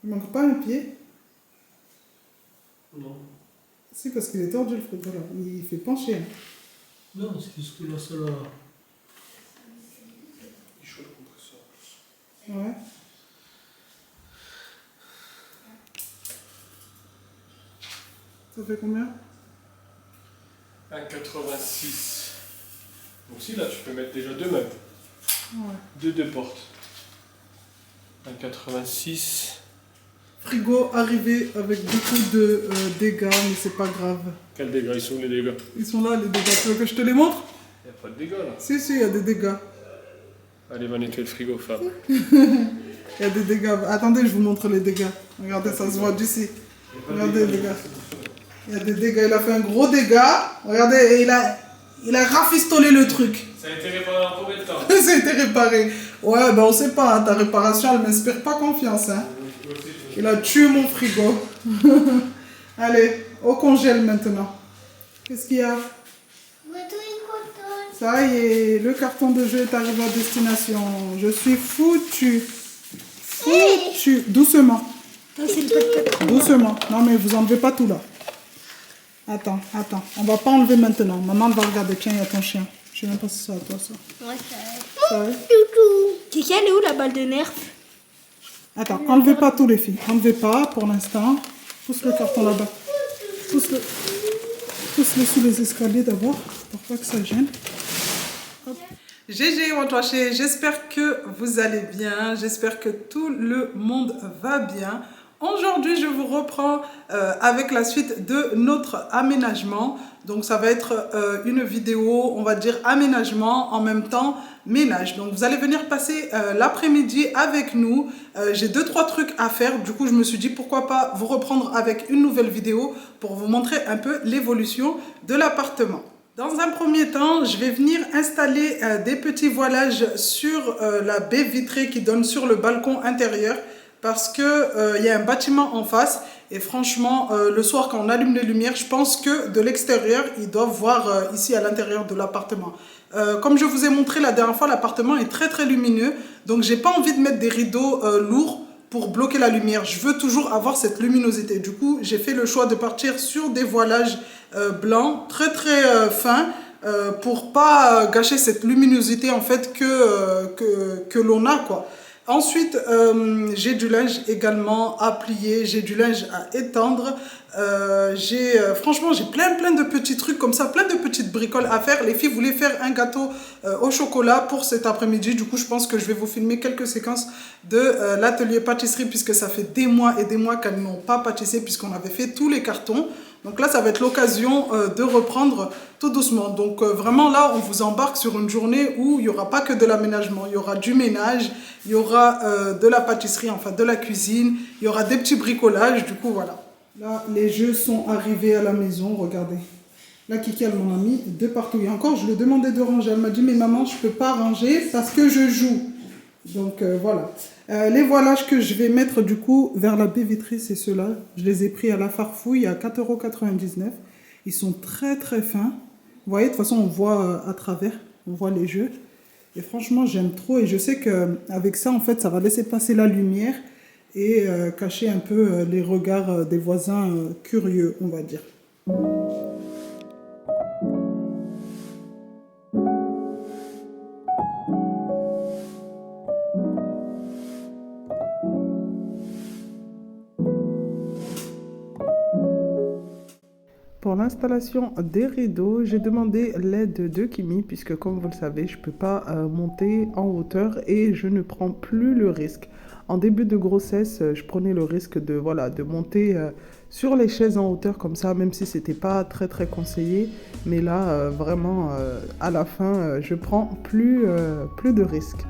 Il manque pas un pied? Non. Si, parce qu'il est tordu le frigo là. Il fait pencher. Hein. Non, c'est juste que là, ça là. Il est chaud le compresseur. Ouais. Ça fait combien? 1,86. Donc si là, tu peux mettre déjà deux meubles. Ouais. Deux portes. 1,86. Frigo arrivé avec beaucoup de dégâts, mais c'est pas grave. Quels dégâts? Ils sont où les dégâts? Ils sont là, les dégâts. Tu veux que je te les montre? Il n'y a pas de dégâts là. Si, il y a des dégâts. Allez, va nettoyer le frigo, femme. Il y a des dégâts. Attendez, je vous montre les dégâts. Regardez, ça se voit d'ici. Regardez les dégâts. Il y a des dégâts. Il a fait un gros dégât. Regardez, et il a rafistolé le truc. Ça a été réparé en combien de temps? Ça a été réparé. Ouais, ben on sait pas. Hein, ta réparation, elle m'inspire pas confiance. Hein. Il a tué mon frigo. Allez, au congèle maintenant. Qu'est-ce qu'il y a? Ça y est, le carton de jeu est arrivé à destination. Je suis foutu. Foutu. Doucement. Doucement. Non, mais vous enlevez pas tout là. Attends. On va pas enlever maintenant. Maman va regarder. Tiens, il y a ton chien. Je sais même pas si c'est à toi ça. Ouais, ça va. Ça Elle est où la balle de nerf? Attends, enlevez pas tous les filles. Enlevez pas pour l'instant. Pousse le carton là-bas. Pousse-le sous les escaliers d'abord. Pour pas que ça gêne. GG Watwaché, j'espère que vous allez bien. J'espère que tout le monde va bien. Aujourd'hui, je vous reprends avec la suite de notre aménagement. Donc, ça va être une vidéo, on va dire aménagement, en même temps ménage. Donc, vous allez venir passer l'après-midi avec nous. J'ai 2-3 trucs à faire. Du coup, je me suis dit pourquoi pas vous reprendre avec une nouvelle vidéo pour vous montrer un peu l'évolution de l'appartement. Dans un premier temps, je vais venir installer des petits voilages sur la baie vitrée qui donne sur le balcon intérieur. Parce que y a un bâtiment en face et franchement, le soir quand on allume les lumières, je pense que de l'extérieur, ils doivent voir ici à l'intérieur de l'appartement. Comme je vous ai montré la dernière fois, l'appartement est très lumineux. Donc j'ai pas envie de mettre des rideaux lourds pour bloquer la lumière. Je veux toujours avoir cette luminosité. Du coup, j'ai fait le choix de partir sur des voilages blancs très fins. Pour pas gâcher cette luminosité en fait que l'on a quoi. Ensuite, j'ai du linge également à plier, j'ai du linge à étendre. Franchement, j'ai plein de petits trucs comme ça, plein de petites bricoles à faire. Les filles voulaient faire un gâteau au chocolat pour cet après-midi. Du coup, je pense que je vais vous filmer quelques séquences de l'atelier pâtisserie puisque ça fait des mois et des mois qu'elles n'ont pas pâtissé puisqu'on avait fait tous les cartons. Donc là, ça va être l'occasion de reprendre tout doucement. Donc vraiment là, on vous embarque sur une journée où il n'y aura pas que de l'aménagement. Il y aura du ménage, il y aura de la pâtisserie, enfin de la cuisine. Il y aura des petits bricolages, du coup voilà. Là, les jeux sont arrivés à la maison, regardez. Là, Kiki, elle m'en a mis de partout. Et encore, je lui ai demandé de ranger. Elle m'a dit, mais maman, je ne peux pas ranger parce que je joue. Donc voilà. Les voilages que je vais mettre du coup vers la baie vitrée, c'est ceux-là. Je les ai pris à la Farfouille à 4,99 €. Ils sont très fins. Vous voyez, de toute façon, on voit à travers, on voit les jeux. Et franchement, j'aime trop. Et je sais qu'avec ça, en fait, ça va laisser passer la lumière et cacher un peu les regards des voisins curieux, on va dire. Pour l'installation des rideaux, j'ai demandé l'aide de Kimi puisque comme vous le savez, je ne peux pas monter en hauteur et je ne prends plus le risque. En début de grossesse, je prenais le risque de monter sur les chaises en hauteur comme ça, même si ce n'était pas très conseillé. Mais là, vraiment, à la fin, je prends plus de risques.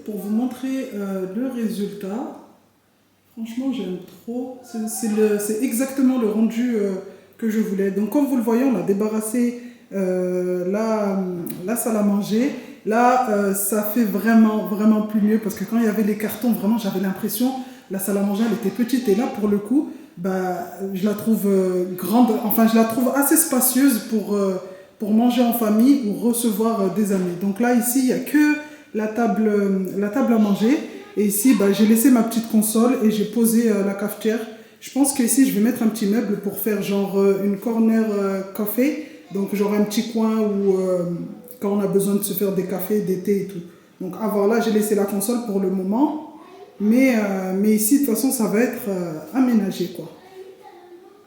Pour vous montrer le résultat. Franchement, j'aime trop. C'est exactement le rendu que je voulais. Donc, comme vous le voyez, on a débarrassé la salle à manger. Là, ça fait vraiment, vraiment plus mieux parce que quand il y avait les cartons, vraiment, j'avais l'impression la salle à manger, elle était petite. Et là, pour le coup, bah, je la trouve grande. Enfin, je la trouve assez spacieuse pour manger en famille ou recevoir des amis. Donc là, ici, il n'y a que la table à manger. Et ici, bah, j'ai laissé ma petite console et j'ai posé la cafetière. Je pense qu'ici, je vais mettre un petit meuble pour faire genre une corner café. Donc, genre un petit coin où quand on a besoin de se faire des cafés, des thés et tout. Donc, à voir là, j'ai laissé la console pour le moment. Mais ici, de toute façon, ça va être aménagé, quoi.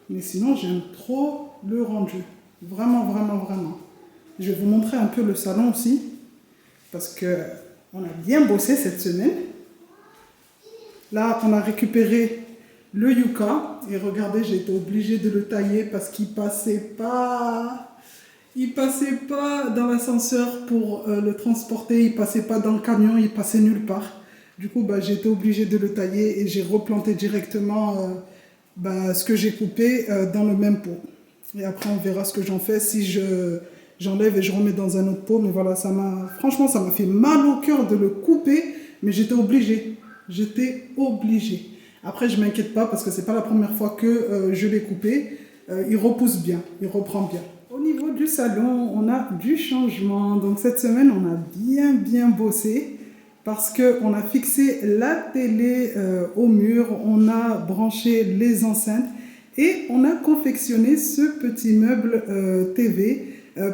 Mais sinon, j'aime trop le rendu. Vraiment, vraiment, vraiment. Je vais vous montrer un peu le salon aussi. Parce qu'on a bien bossé cette semaine. Là, on a récupéré le yucca. Et regardez, j'ai été obligée de le tailler parce qu'il passait pas. Il passait pas dans l'ascenseur pour le transporter. Il passait pas dans le camion. Il passait nulle part. Du coup, bah, j'ai été obligée de le tailler et j'ai replanté directement ce que j'ai coupé dans le même pot. Et après, on verra ce que j'en fais si j'enlève et je remets dans un autre pot. Mais voilà, franchement, ça m'a fait mal au cœur de le couper, mais j'étais obligée. J'étais obligée. Après, je ne m'inquiète pas parce que ce n'est pas la première fois que je l'ai coupé. Il repousse bien, il reprend bien. Au niveau du salon, on a du changement. Donc cette semaine, on a bien bossé. Parce qu'on a fixé la télé au mur, on a branché les enceintes et on a confectionné ce petit meuble TV.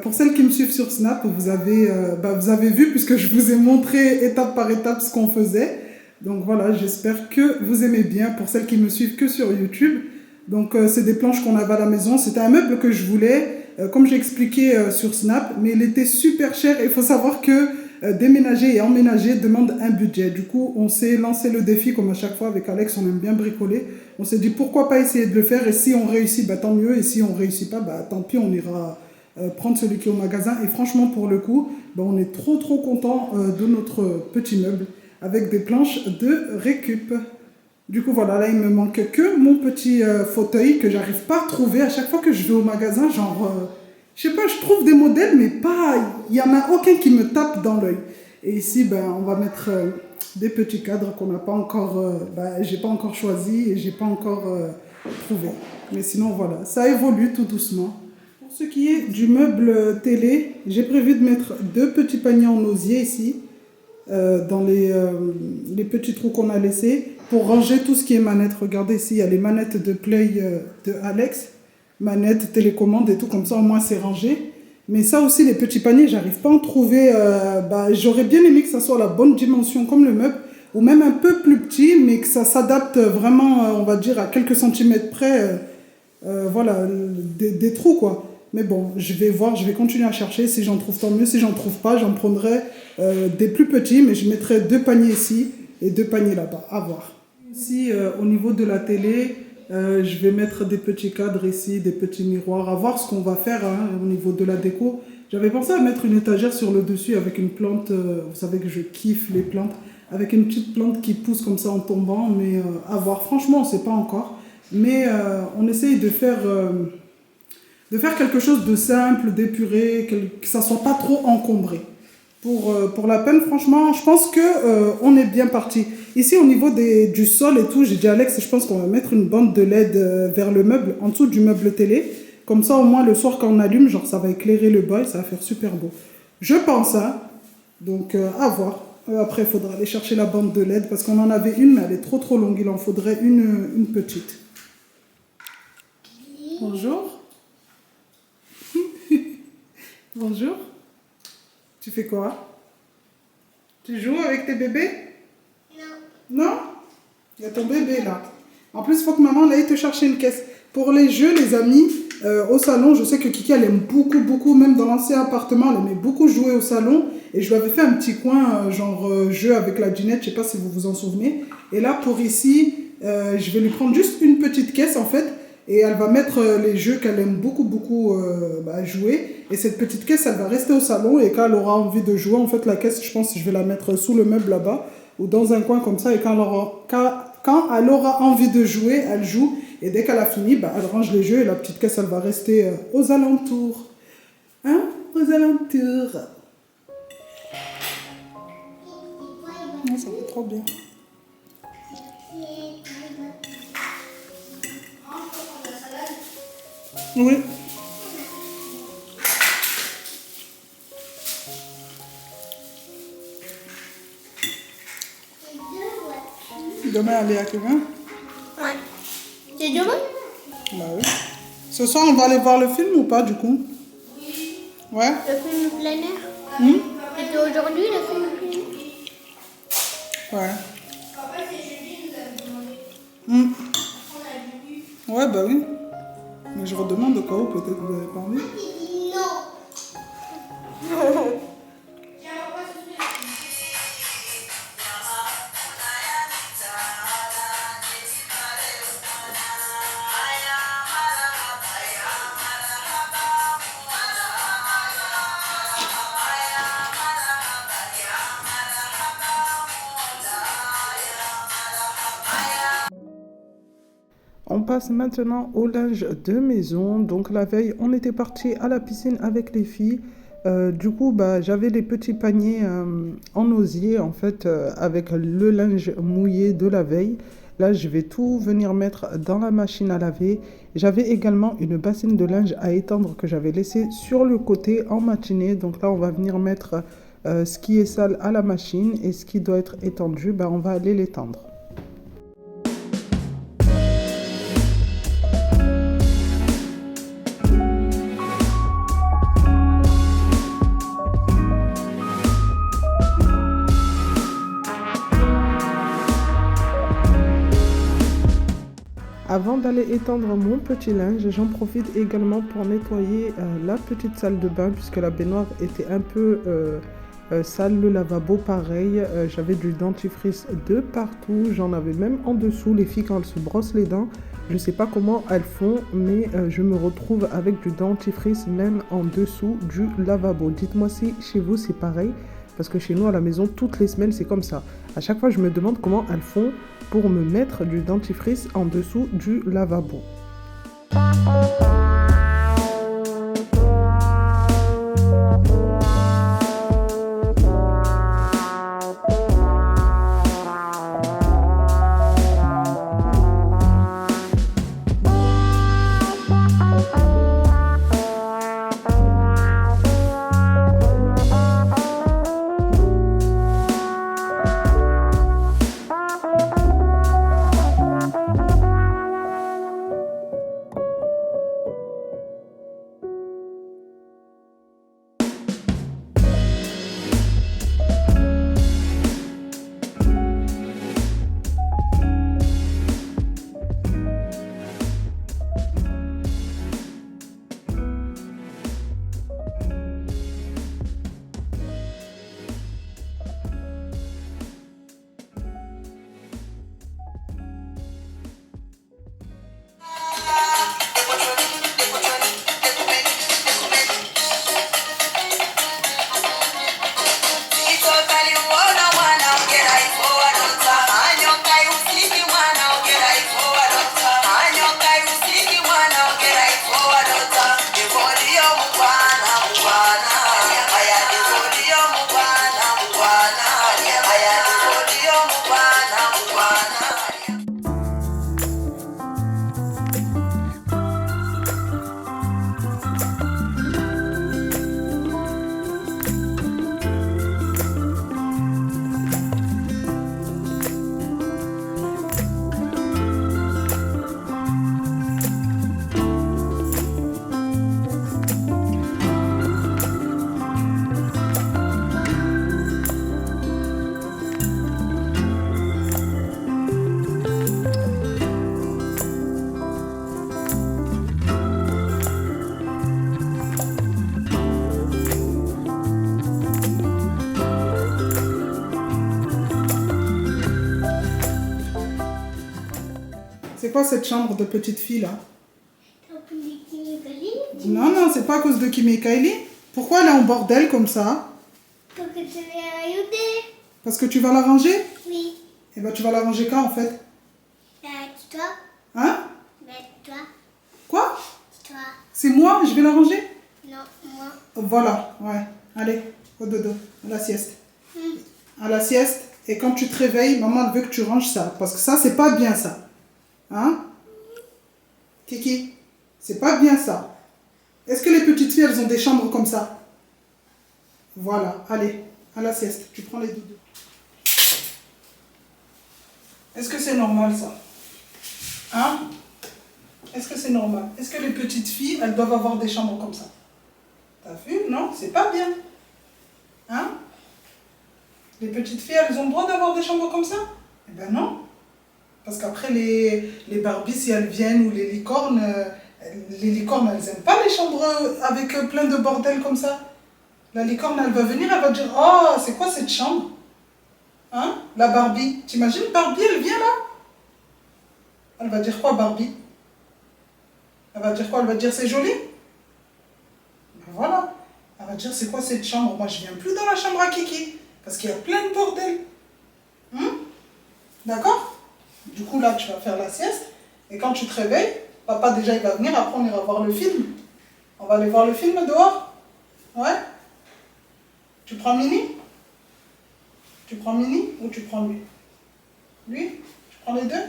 Pour celles qui me suivent sur Snap, vous avez vu puisque je vous ai montré étape par étape ce qu'on faisait. Donc voilà, j'espère que vous aimez bien pour celles qui me suivent que sur YouTube. Donc c'est des planches qu'on avait à la maison. C'était un meuble que je voulais, comme j'ai expliqué sur Snap, mais il était super cher. Il faut savoir que déménager et emménager demande un budget. Du coup, on s'est lancé le défi, comme à chaque fois avec Alex, on aime bien bricoler. On s'est dit pourquoi pas essayer de le faire et si on réussit, bah, tant mieux. Et si on réussit pas, bah, tant pis, on ira prendre celui qui est au magasin. Et franchement, pour le coup, bah, on est trop content de notre petit meuble avec des planches de récup. Du coup, voilà, là, il me manque que mon petit fauteuil que j'arrive pas à trouver. À chaque fois que je vais au magasin, genre... je sais pas, je trouve des modèles, mais pas... Il n'y en a aucun qui me tape dans l'œil. Et ici, ben, on va mettre des petits cadres qu'on n'a pas encore... j'ai pas encore choisi et j'ai pas encore trouvé. Mais sinon, voilà, ça évolue tout doucement. Pour ce qui est du meuble télé, j'ai prévu de mettre 2 petits paniers en osier ici, dans les petits trous qu'on a laissés, pour ranger tout ce qui est manette. Regardez ici, il y a les manettes de Play de Alex. Manette, télécommande et tout, comme ça au moins c'est rangé. Mais ça aussi, les petits paniers, j'arrive pas à en trouver. J'aurais bien aimé que ça soit la bonne dimension comme le meuble, ou même un peu plus petit, mais que ça s'adapte vraiment, on va dire, à quelques centimètres près, voilà, des trous, quoi. Mais bon, je vais voir, je vais continuer à chercher. Si j'en trouve, tant mieux. Si j'en trouve pas, j'en prendrai des plus petits, mais je mettrai 2 paniers ici et 2 paniers là-bas. À voir. Ici, au niveau de la télé, je vais mettre des petits cadres ici, des petits miroirs, à voir ce qu'on va faire au niveau de la déco. J'avais pensé à mettre une étagère sur le dessus avec une plante, vous savez que je kiffe les plantes, avec une petite plante qui pousse comme ça en tombant, mais à voir. Franchement, on ne sait pas encore, mais on essaye de faire quelque chose de simple, d'épuré, que ça ne soit pas trop encombré. Pour la peine, franchement, je pense qu'on est bien parti. Ici, au niveau du sol et tout, j'ai dit à Alex, je pense qu'on va mettre une bande de LED vers le meuble, en dessous du meuble télé. Comme ça, au moins, le soir, quand on allume, genre, ça va éclairer le bas et ça va faire super beau. Je pense, hein. Donc, à voir. Après, il faudra aller chercher la bande de LED parce qu'on en avait une, mais elle est trop longue. Il en faudrait une petite. Bonjour. Bonjour. Tu fais quoi? Tu joues avec tes bébés? Non. Non? Il y a ton bébé là. En plus, il faut que maman aille te chercher une caisse. Pour les jeux, les amis, au salon, je sais que Kiki, elle aime beaucoup, même dans l'ancien appartement, elle aimait beaucoup jouer au salon. Et je lui avais fait un petit coin, jeu avec la dinette, je ne sais pas si vous vous en souvenez. Et là, pour ici, je vais lui prendre juste une petite caisse en fait. Et elle va mettre les jeux qu'elle aime beaucoup jouer. Et cette petite caisse, elle va rester au salon. Et quand elle aura envie de jouer, en fait, la caisse, je pense que je vais la mettre sous le meuble là-bas. Ou dans un coin comme ça. Et quand quand elle aura envie de jouer, elle joue. Et dès qu'elle a fini, bah, elle range les jeux et la petite caisse, elle va rester aux alentours. Hein? Aux alentours. Oh, ça fait trop bien. Oui. Demain, aller à Kevin? Ouais. C'est demain? Bah oui. Ce soir, on va aller voir le film ou pas, du coup? Oui. Ouais? Le film plein air? C'était aujourd'hui, le film plein air? Ouais. Papa, c'est jeudi, nous avons demandé. Mm. On a vu. Ouais, bah oui. Mais je redemande au cas où peut-être vous avez pas envie. Non. On passe maintenant au linge de maison. Donc la veille, on était parti à la piscine avec les filles. Du coup, bah, j'avais les petits paniers en osier, en fait, avec le linge mouillé de la veille. Là, je vais tout venir mettre dans la machine à laver. J'avais également une bassine de linge à étendre que j'avais laissée sur le côté en matinée. Donc là, on va venir mettre ce qui est sale à la machine et ce qui doit être étendu, bah, on va aller l'étendre. Avant d'aller étendre mon petit linge, j'en profite également pour nettoyer la petite salle de bain puisque la baignoire était un peu sale, le lavabo pareil. J'avais du dentifrice de partout, j'en avais même en dessous. Les filles quand elles se brossent les dents, je ne sais pas comment elles font, mais je me retrouve avec du dentifrice même en dessous du lavabo. Dites-moi si chez vous c'est pareil. Parce que chez nous, à la maison, toutes les semaines, c'est comme ça. À chaque fois, je me demande comment elles font pour me mettre du dentifrice en dessous du lavabo. C'est quoi cette chambre de petite fille là? Non, non, c'est pas à cause de Kim et Kylie. Pourquoi elle est en bordel comme ça? Parce que tu l'as ajouté. Parce que tu vas la ranger? Oui. Et ben tu vas la ranger quand en fait? Toi. Quoi? Toi. C'est moi, je vais la ranger? Non, moi. Voilà, ouais. Allez, au dodo, à la sieste. Hmm. À la sieste. Et quand tu te réveilles, maman elle veut que tu ranges ça. Parce que ça, c'est pas bien ça. Hein? Kiki, c'est pas bien ça. Est-ce que les petites filles, elles ont des chambres comme ça? Voilà, allez, à la sieste. Tu prends les doudous. Est-ce que c'est normal ça? Hein? Est-ce que c'est normal? Est-ce que les petites filles, elles doivent avoir des chambres comme ça? T'as vu? Non, c'est pas bien. Hein? Les petites filles, elles ont le droit d'avoir des chambres comme ça? Eh ben non. Parce qu'après, les Barbies, si elles viennent, ou les licornes, elles n'aiment pas les chambres avec plein de bordel comme ça. La licorne, elle va venir, elle va dire, oh, c'est quoi cette chambre? Hein? La Barbie. T'imagines, Barbie, elle vient là? Elle va dire quoi, Barbie? Elle va dire quoi? Elle va dire, c'est joli? Ben voilà. Elle va dire, c'est quoi cette chambre? Moi, je viens plus dans la chambre à Kiki. Parce qu'il y a plein de bordel. D'accord? Du coup, là, tu vas faire la sieste. Et quand tu te réveilles, papa, déjà, il va venir. Après, on ira voir le film. On va aller voir le film dehors. Ouais? Tu prends Mini? Tu prends Mini ou tu prends lui? Lui? Tu prends les deux?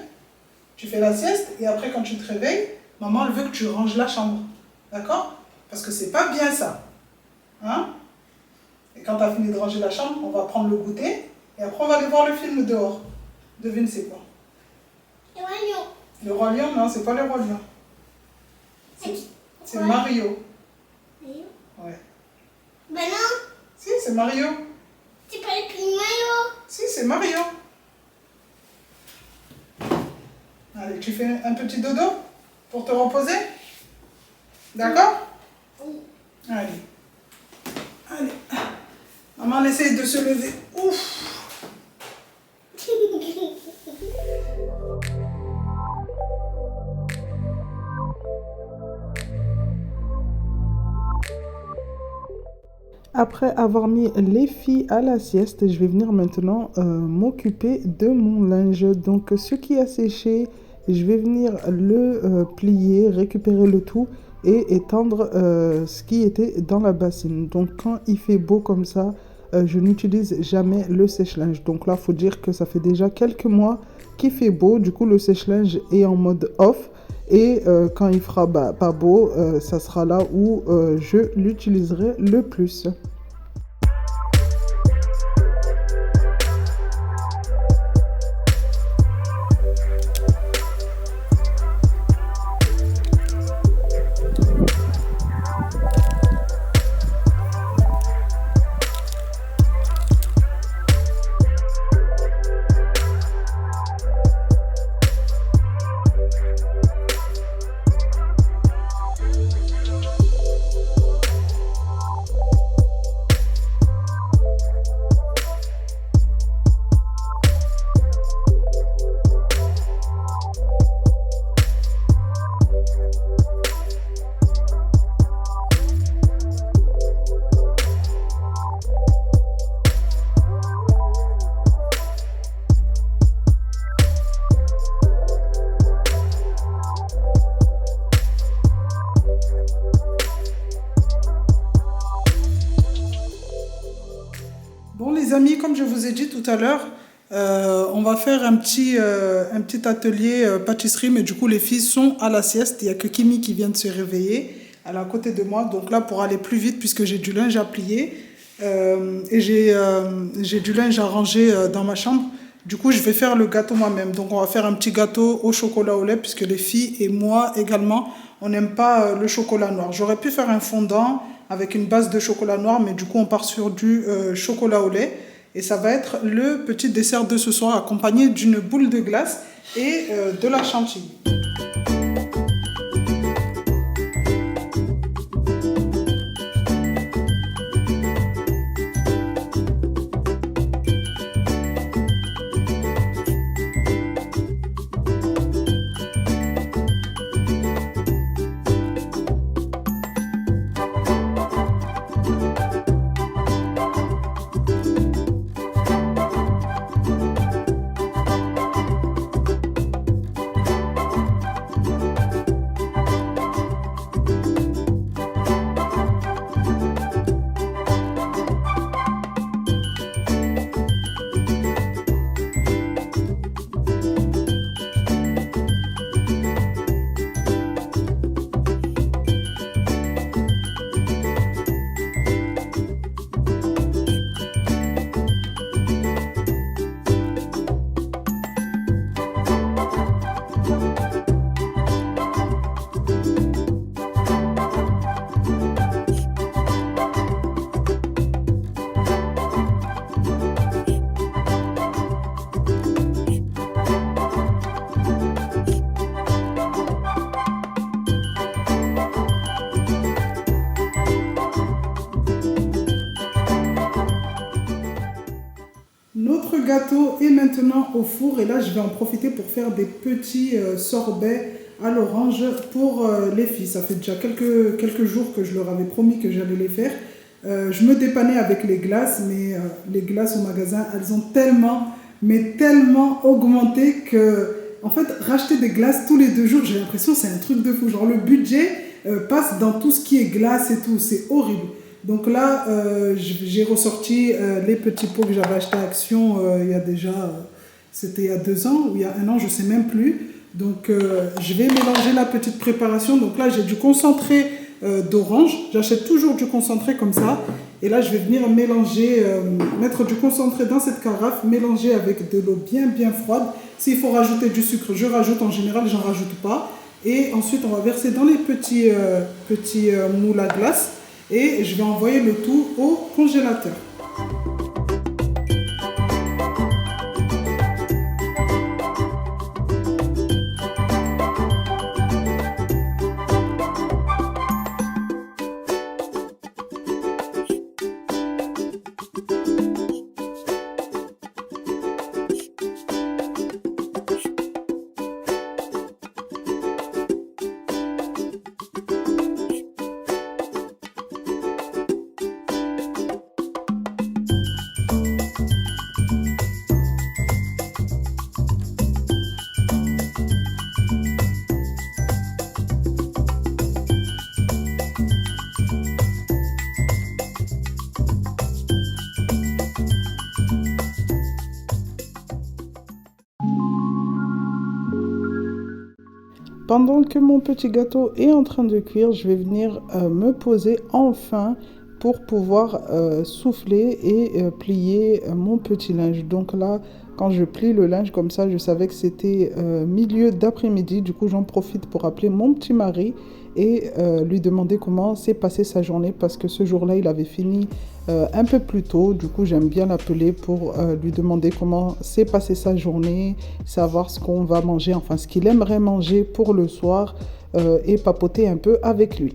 Tu fais la sieste. Et après, quand tu te réveilles, maman, elle veut que tu ranges la chambre. D'accord? Parce que c'est pas bien ça. Hein? Et quand tu as fini de ranger la chambre, on va prendre le goûter. Et après, on va aller voir le film dehors. Devine, c'est quoi? Le Roi Lion. Le Roi Lion? Non, c'est pas le Roi Lion. C'est Mario. Mario? Ouais. Ben non, Si, c'est Mario. c'est pas le petit Mario. Si, c'est Mario. Allez, tu fais un petit dodo pour te reposer? D'accord? Oui. Allez. Allez. Maman, elle essaye de se lever. Ouf. Après avoir mis les filles à la sieste, je vais venir maintenant m'occuper de mon linge. Donc ce qui a séché, je vais venir le plier, récupérer le tout et étendre ce qui était dans la bassine. Donc quand il fait beau comme ça, je n'utilise jamais le sèche-linge. Donc là, il faut dire que ça fait déjà quelques mois qu'il fait beau. Du coup, le sèche-linge est en mode off. Et quand il fera pas beau, ça sera là où je l'utiliserai le plus. Bon les amis, comme je vous ai dit tout à l'heure, on va faire un petit atelier pâtisserie, mais du coup les filles sont à la sieste. Il n'y a que Kimi qui vient de se réveiller, elle est à côté de moi. Donc là, pour aller plus vite, puisque j'ai du linge à plier et j'ai du linge à ranger dans ma chambre, du coup je vais faire le gâteau moi-même. Donc on va faire un petit gâteau au chocolat au lait, puisque les filles et moi également, on n'aime pas le chocolat noir. J'aurais pu faire un fondant avec une base de chocolat noir, mais du coup on part sur du chocolat au lait. Et ça va être le petit dessert de ce soir, accompagné d'une boule de glace et de la chantilly. gâteau est maintenant au four et là je vais en profiter pour faire des petits sorbets à l'orange pour les filles. Ça fait déjà quelques jours que je leur avais promis que j'allais les faire. Je me dépannais avec les glaces, mais les glaces au magasin, elles ont tellement augmenté que, en fait, racheter des glaces tous les 2 jours, j'ai l'impression que c'est un truc de fou. Genre le budget passe dans tout ce qui est glace et tout, c'est horrible. Donc là, j'ai ressorti les petits pots que j'avais achetés à Action il y a déjà, c'était il y a 2 ans ou il y a 1 an, je ne sais même plus. Donc je vais mélanger la petite préparation. Donc là, j'ai du concentré d'orange. J'achète toujours du concentré comme ça. Et là, je vais venir mélanger, mettre du concentré dans cette carafe, mélanger avec de l'eau bien froide. S'il faut rajouter du sucre, je rajoute. En général, j'en rajoute pas. Et ensuite, on va verser dans les petits moules à glace. Et je vais envoyer le tout au congélateur. Pendant que mon petit gâteau est en train de cuire, je vais venir me poser enfin pour pouvoir souffler et plier mon petit linge. Donc là, quand je plie le linge comme ça, je savais que c'était milieu d'après-midi. Du coup, j'en profite pour appeler mon petit mari et lui demander comment s'est passée sa journée parce que ce jour-là, il avait fini un peu plus tôt. Du coup, j'aime bien l'appeler pour lui demander comment s'est passée sa journée, savoir ce qu'on va manger, enfin ce qu'il aimerait manger pour le soir et papoter un peu avec lui.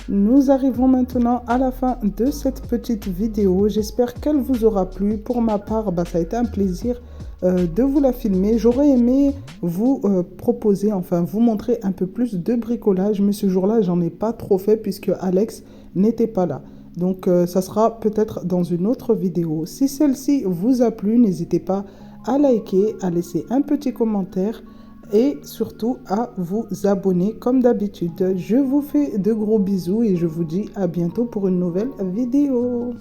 Nous arrivons maintenant à la fin de cette petite vidéo. J'espère qu'elle vous aura plu. Pour ma part, ça a été un plaisir de vous la filmer. J'aurais aimé vous proposer, enfin vous montrer un peu plus de bricolage. Mais ce jour-là, j'en ai pas trop fait puisque Alex n'était pas là. Donc ça sera peut-être dans une autre vidéo. Si celle-ci vous a plu, n'hésitez pas à liker, à laisser un petit commentaire. Et surtout à vous abonner comme d'habitude. Je vous fais de gros bisous et je vous dis à bientôt pour une nouvelle vidéo.